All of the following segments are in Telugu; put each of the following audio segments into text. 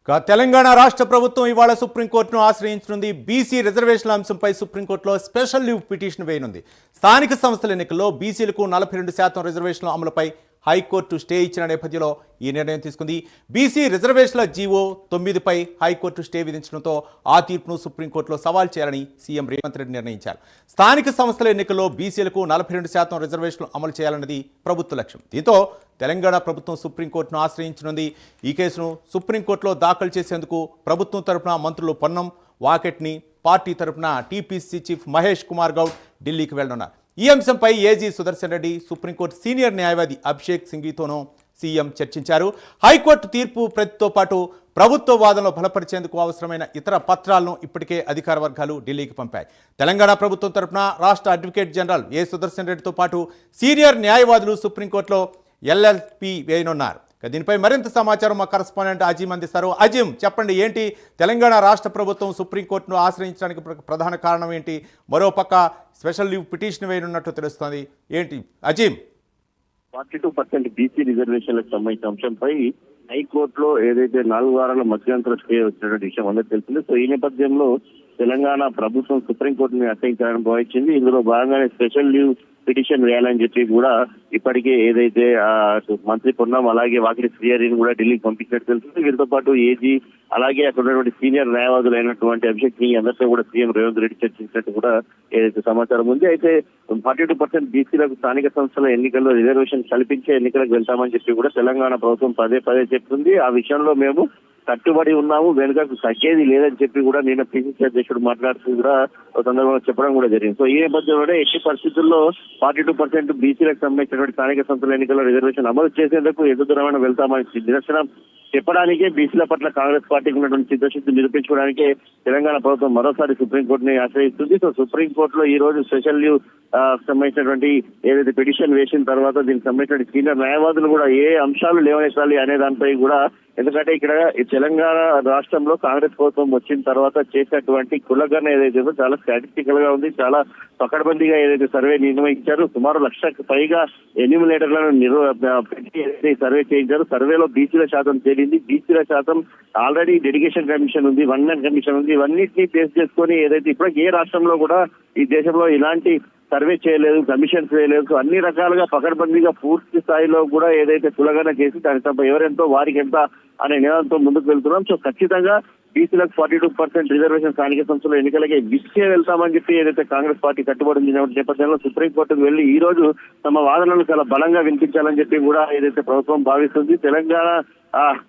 తెలంగాణ రాష్ట్ర ప్రభుత్వం ఇవాళ సుప్రీంకోర్టును ఆశ్రయించనుంది. బీసీ రిజర్వేషన్ల అంశంపై సుప్రీంకోర్టులో స్పెషల్ లీవ్ పిటిషన్ వేయనుంది. స్థానిక సంస్థల ఎన్నికల్లో బీసీలకు 42% రిజర్వేషన్ల అమలుపై హైకోర్టు స్టే ఇచ్చిన నేపథ్యంలో ఈ నిర్ణయం తీసుకుంది. బీసీ రిజర్వేషన్ల జీవో 9పై హైకోర్టు స్టే విధించడంతో ఆ తీర్పును సుప్రీంకోర్టులో సవాల్ చేయాలని సీఎం రేవంత్ రెడ్డి నిర్ణయించారు. స్థానిక సంస్థల ఎన్నికల్లో బీసీలకు 42% రిజర్వేషన్లు అమలు చేయాలన్నది ప్రభుత్వ లక్ష్యం. దీంతో తెలంగాణ ప్రభుత్వం సుప్రీంకోర్టును ఆశ్రయించనుంది. ఈ కేసును సుప్రీంకోర్టులో దాఖలు చేసేందుకు ప్రభుత్వం తరపున మంత్రులు పొన్నం వాకెట్ని, పార్టీ తరపున టీపీసీ చీఫ్ మహేష్ కుమార్ గౌడ్ ఢిల్లీకి వెళ్లనున్నారు. ఈ అంశంపై AG Sudarshan Reddy, supreme court senior న్యాయవాది అభిషేక్ సింఘ్వితోనూ సీఎం చర్చించారు. హైకోర్టు తీర్పు ప్రతితో పాటు ప్రభుత్వ వాదనలు బలపరిచేందుకు అవసరమైన ఇతర పత్రాలను ఇప్పటికే అధికార వర్గాలు ఢిల్లీకి పంపాయి. తెలంగాణ ప్రభుత్వం తరపున రాష్ట్ర అడ్వకేట్ జనరల్ ఏ సుదర్శన్ రెడ్డితో పాటు సీనియర్ న్యాయవాదులు సుప్రీంకోర్టులో ఎల్ఎల్పి వేయనున్నారు. దీనిపై మరింత సమాచారం మా కరెస్పాండెంట్ అజీమ్ అందిస్తారు. అజీమ్, చెప్పండి, ఏంటి తెలంగాణ రాష్ట్ర ప్రభుత్వం సుప్రీంకోర్టును ఆశ్రయించడానికి ప్రధాన కారణం ఏంటి? మరోపక్క స్పెషల్ లీవ్ పిటిషన్ వేయనున్నట్టు తెలుస్తోంది. ఏంటి అజీమ్? 42% బీసీ రిజర్వేషన్లకు సంబంధించిన అంశంపై హైకోర్టులో ఏదైతే 4 వారాల మధ్యంతర స్టే వచ్చినటువంటి విషయం అందరికీ తెలిసింది. సో ఈ నేపథ్యంలో తెలంగాణ ప్రభుత్వం సుప్రీంకోర్టుని ఆశ్రయించాలని భావించింది. ఇందులో భాగంగానే స్పెషల్ లీవ్ పిటిషన్ వేయాలని చెప్పి కూడా ఇప్పటికే ఏదైతే మంత్రి పొన్నం అలాగే వాకిటి శ్రీహరిని కూడా ఢిల్లీకి పంపించినట్టు తెలుస్తుంది. వీరితో పాటు ఏజీ అలాగే అక్కడ ఉన్నటువంటి సీనియర్ న్యాయవాదులు అయినటువంటి అభిషేక్ సింగ్ అందరితో కూడా సీఎం రేవంత్ రెడ్డి చర్చించినట్టు కూడా ఏదైతే సమాచారం ఉంది. అయితే 42% బీసీలకు స్థానిక సంస్థల ఎన్నికల్లో రిజర్వేషన్ కల్పించే ఎన్నికలకు వెళ్తామని చెప్పి కూడా తెలంగాణ ప్రభుత్వం పదే చెప్తుంది. ఆ విషయంలో మేము కట్టుబడి ఉన్నాము, వెనుకకు తగ్గేది లేదని చెప్పి కూడా నేను పిసిసి అధ్యక్షుడు మాట్లాడుతూ కూడా ఒక సందర్భంగా చెప్పడం కూడా జరిగింది. సో ఈ నేపథ్యంలోనే ఎట్టి పరిస్థితుల్లో 42% బీసీలకు సంబంధించినటువంటి స్థానిక సంస్థల ఎన్నికల్లో రిజర్వేషన్ అమలు చేసేందుకు ఎదురుదరమైన వెళ్తామని నిదర్శనం చెప్పడానికే బీసీల పట్ల కాంగ్రెస్ పార్టీకి ఉన్నటువంటి చిత్తశుద్ధి నిరూపించుకోవడానికే తెలంగాణ ప్రభుత్వం మరోసారి సుప్రీంకోర్టుని ఆశ్రయిస్తుంది. సో సుప్రీంకోర్టులో ఈ రోజు స్పెషల్ లీవ్ సంబంధించినటువంటి ఏదైతే పిటిషన్ వేసిన తర్వాత దీనికి సంబంధించిన సీనియర్ న్యాయవాదులు కూడా ఏ అంశాలు లేవనెత్తాలి అనే దానిపై కూడా, ఎందుకంటే ఇక్కడ తెలంగాణ రాష్ట్రంలో కాంగ్రెస్ ప్రభుత్వం వచ్చిన తర్వాత చేసినటువంటి కులగణన ఏదైతే ఉందో చాలా స్టాటిస్టికల్ గా ఉంది. చాలా పకడ్బందీగా ఏదైతే సర్వే నిర్వహించారు, సుమారు 1,00,000కు పైగా ఎన్యూమినేటర్లను పెట్టి ఏదైతే సర్వే చేయించారు. సర్వేలో బీసీల శాతం తేలింది. బీసీల శాతం ఆల్రెడీ డెడికేషన్ కమిషన్ ఉంది, 1 మ్యాన్ కమిషన్ ఉంది. ఇవన్నింటినీ బేస్ చేసుకొని ఏదైతే ఇప్పుడు ఏ రాష్ట్రంలో కూడా ఈ దేశంలో ఇలాంటి సర్వే చేయలేదు, కమిషన్స్ చేయలేదు. సో అన్ని రకాలుగా పకడ్బందీగా పూర్తి స్థాయిలో కూడా ఏదైతే కులగణన చేసి దాని తప్ప ఎవరెంతో వారికి ఎంత అనే నినాదంతో ముందుకు వెళ్తున్నాం. సో ఖచ్చితంగా బీసీలకు 42% రిజర్వేషన్ స్థానిక సంస్థల ఎన్నికలకే విచ్చే వెళ్తామని చెప్పి ఏదైతే కాంగ్రెస్ పార్టీ కట్టుబడి నేపథ్యంలో సుప్రీంకోర్టుకు వెళ్లి ఈ రోజు తమ వాదనలు చాలా బలంగా వినిపించాలని చెప్పి కూడా ఏదైతే ప్రభుత్వం భావిస్తుంది. తెలంగాణ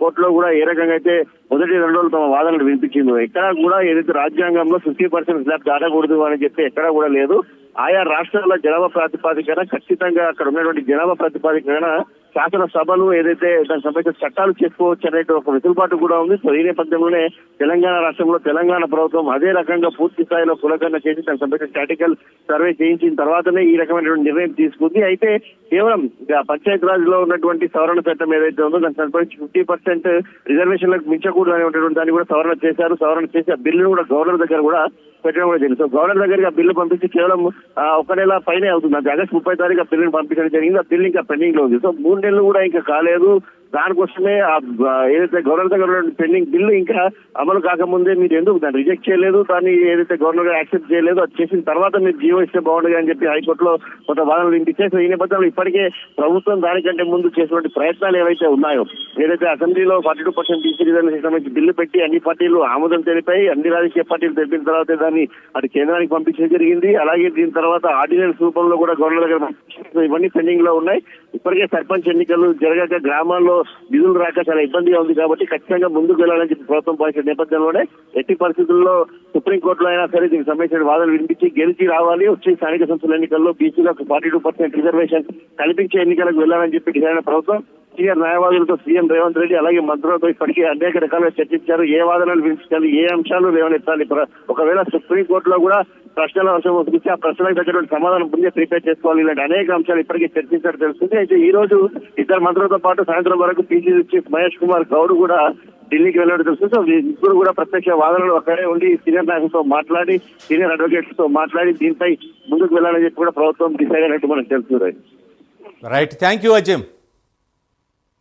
కోర్టులో కూడా ఏ రకంగా అయితే మొదటి 2 రోజులు తమ వాదనలు వినిపించిందో, ఎక్కడా కూడా ఏదైతే రాజ్యాంగంలో 50% స్లాబ్ దాటకూడదు అని చెప్పి ఎక్కడా కూడా లేదు. ఆయా రాష్ట్రాల జనాభా ప్రాతిపాదికన ఖచ్చితంగా అక్కడ ఉన్నటువంటి జనాభా ప్రాతిపాదికన శాసనసభలు ఏదైతే దానికి సంబంధించిన చట్టాలు చేసుకోవచ్చు అనే ఒక వెసులుబాటు కూడా ఉంది. సో ఈ నేపథ్యంలోనే తెలంగాణ రాష్ట్రంలో తెలంగాణ ప్రభుత్వం అదే రకంగా పూర్తి స్థాయిలో కులగణన చేసి దానికి సంబంధించిన స్టాటికల్ సర్వే చేయించిన తర్వాతనే ఈ రకమైనటువంటి నిర్ణయం తీసుకుంది. అయితే కేవలం పంచాయతీ రాజ్ లో ఉన్నటువంటి సవరణ చట్టం ఏదైతే ఉందో దానికి సంబంధించి 50% రిజర్వేషన్లకు మించకూడదు అనేటువంటి దాన్ని కూడా సవరణ చేశారు. సవరణ చేసి ఆ బిల్లును కూడా గవర్నర్ దగ్గర కూడా పెట్టడం కూడా జరిగింది. సో గవర్నర్ దగ్గరికి ఆ బిల్లు పంపించి కేవలం 1 నెల పైనే అవుతుంది. అది ఆగస్టు 30 తారీఖు ఆ బిల్లును పంపించడం జరిగింది. ఆ బిల్లు ఇంకా పెండింగ్ లో ఉంది. సో 3 నెలలు కూడా ఇంకా కాలేదు. దానికోసమే ఏదైతే గవర్నర్ దగ్గర పెండింగ్ బిల్లు ఇంకా అమలు కాకముందే మీరు ఎందుకు దాన్ని రిజెక్ట్ చేయలేదు, దాన్ని ఏదైతే గవర్నర్ గారు యాక్సెప్ట్ చేయలేదు, అది చేసిన తర్వాత మీరు జీవో ఇస్తే బాగుండదు అని చెప్పి హైకోర్టులో కొంత వాదనలు వినిపించాయి. సో ఈ నేపథ్యంలో ఇప్పటికే ప్రభుత్వం దానికంటే ముందు చేసినటువంటి ప్రయత్నాలు ఏవైతే ఉన్నాయో, ఏదైతే అసెంబ్లీలో 42% బీసీ రిజర్వేషన్ సంబంధించి బిల్లు పెట్టి అన్ని పార్టీలు ఆమోదం తెలిపాయి, అన్ని రాజకీయ పార్టీలు తెలిపిన తర్వాత దాన్ని అటు కేంద్రానికి పంపించడం జరిగింది. అలాగే దీని తర్వాత ఆర్డినెన్స్ రూపంలో కూడా గవర్నర్ దగ్గర పంపించారు. ఇవన్నీ పెండింగ్ లో ఉన్నాయి. ఇప్పటికే సర్పంచ్ ఎన్నికలు జరగక గ్రామాల్లో నిధులు రాక చాలా ఇబ్బందిగా ఉంది. కాబట్టి ఖచ్చితంగా ముందుకు వెళ్లాలని చెప్పి ప్రభుత్వం భావించిన నేపథ్యంలోనే ఎట్టి పరిస్థితుల్లో సుప్రీంకోర్టులో అయినా సరే దీనికి సంబంధించిన వాదనలు వినిపించి గెలిచి రావాలి. వచ్చే స్థానిక సంస్థల ఎన్నికల్లో బీసీలకు 42% రిజర్వేషన్ కల్పించే ఎన్నికలకు వెళ్లాలని చెప్పి డిసైడ్ అయిన ప్రభుత్వం సీనియర్ న్యాయవాదులతో సీఎం రేవంత్ రెడ్డి అలాగే మంత్రులతో ఇప్పటికే అనేక రకాలుగా చర్చించారు. ఏ వాదనలు వినిపించాలి, ఏ అంశాలు లేవనెత్తాలి, ఒకవేళ సుప్రీంకోర్టులో కూడా ప్రశ్నల అవసరం వస్తుంది, ఆ ప్రశ్నలకు తగ్గటువంటి సమాధానం ముందే ప్రిపేర్ చేసుకోవాలి. ఇలాంటి అనేక అంశాలు ఇప్పటికే చర్చించారు తెలుస్తుంది. అయితే ఈ రోజు 2 మంత్రులతో పాటు సాయంత్రం వరకు పీసీసీ చీఫ్ మహేష్ కుమార్ గౌడ్ కూడా ఢిల్లీకి వెళ్ళడం తెలుస్తుంది. సో ఇద్దరు కూడా ప్రత్యక్ష వాదనలు అక్కడే ఉండి సీనియర్ నాయకులతో మాట్లాడి, సీనియర్ అడ్వకేట్స్ తో మాట్లాడి దీనిపై ముందుకు వెళ్లాలని చెప్పి కూడా ప్రభుత్వం డిసైడ్ అయినట్టు మనకు తెలుస్తుంది. Right, thank you Azeem.